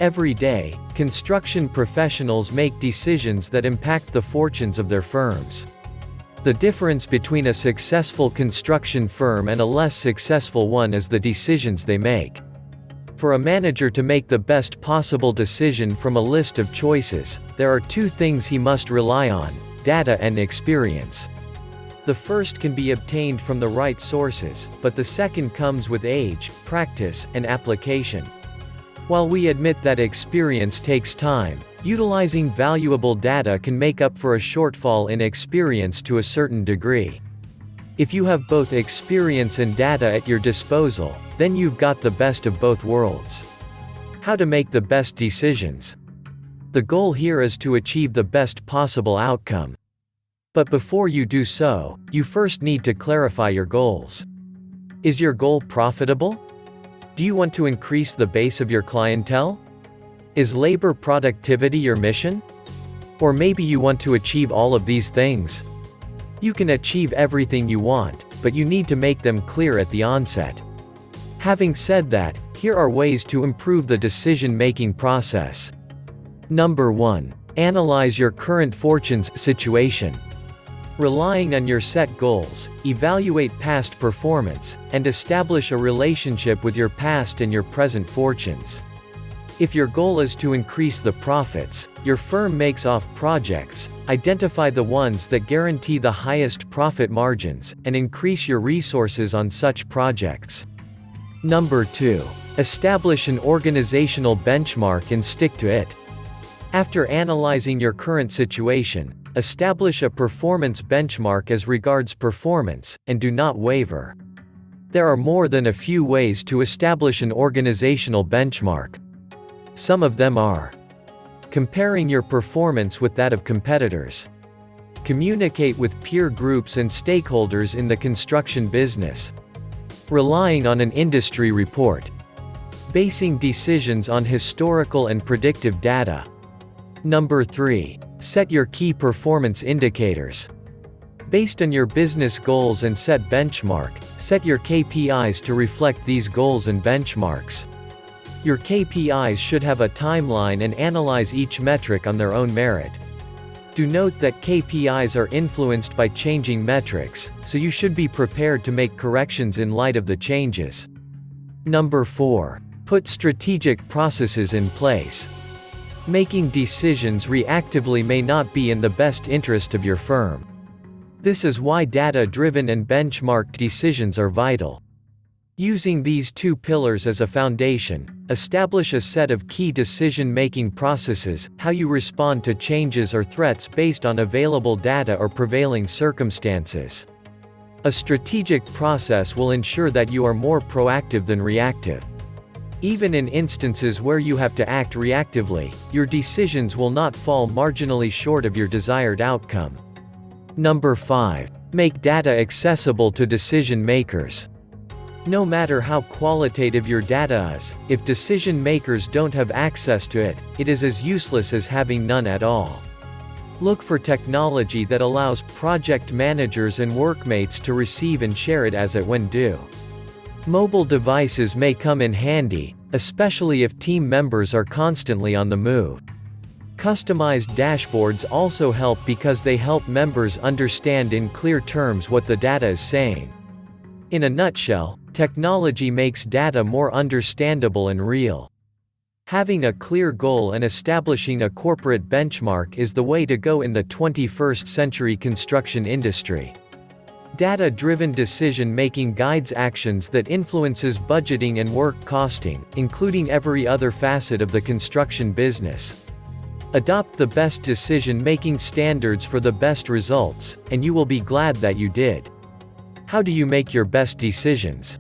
Every day, construction professionals make decisions that impact the fortunes of their firms. The difference between a successful construction firm and a less successful one is the decisions they make. For a manager to make the best possible decision from a list of choices, there are two things he must rely on: data and experience. The first can be obtained from the right sources, but the second comes with age, practice, and application. While we admit that experience takes time, utilizing valuable data can make up for a shortfall in experience to a certain degree. If you have both experience and data at your disposal, then you've got the best of both worlds. How to make the best decisions? The goal here is to achieve the best possible outcome. But before you do so, you first need to clarify your goals. Is your goal profitable? Do you want to increase the base of your clientele? Is labor productivity your mission? Or maybe you want to achieve all of these things? You can achieve everything you want, but you need to make them clear at the onset. Having said that, here are ways to improve the decision-making process. Number 1. Analyze your current fortunes situation. Relying on your set goals, evaluate past performance, and establish a relationship with your past and your present fortunes. If your goal is to increase the profits your firm makes off projects, identify the ones that guarantee the highest profit margins, and increase your resources on such projects. Number 2. Establish an organizational benchmark and stick to it. After analyzing your current situation, establish a performance benchmark as regards performance, and do not waver. There are more than a few ways to establish an organizational benchmark. Some of them are: comparing your performance with that of competitors, communicate with peer groups and stakeholders in the construction business, relying on an industry report, basing decisions on historical and predictive data. Number 3. Set your key performance indicators. Based on your business goals and set benchmark, set your KPIs to reflect these goals and benchmarks. Your KPIs should have a timeline and analyze each metric on their own merit. Do note that KPIs are influenced by changing metrics, so you should be prepared to make corrections in light of the changes. Number 4. Put strategic processes in place. Making decisions reactively may not be in the best interest of your firm. This is why data-driven and benchmarked decisions are vital. Using these two pillars as a foundation, establish a set of key decision-making processes: how you respond to changes or threats based on available data or prevailing circumstances. A strategic process will ensure that you are more proactive than reactive. Even in instances where you have to act reactively, your decisions will not fall marginally short of your desired outcome. Number 5. Make data accessible to decision makers. No matter how qualitative your data is, if decision makers don't have access to it, it is as useless as having none at all. Look for technology that allows project managers and workmates to receive and share it as it when due. Mobile devices may come in handy, especially if team members are constantly on the move. Customized dashboards also help because they help members understand in clear terms what the data is saying. In a nutshell, technology makes data more understandable and real. Having a clear goal and establishing a corporate benchmark is the way to go in the 21st century construction industry. Data-driven decision-making guides actions that influences budgeting and work costing, including every other facet of the construction business. Adopt the best decision-making standards for the best results, and you will be glad that you did. How do you make your best decisions?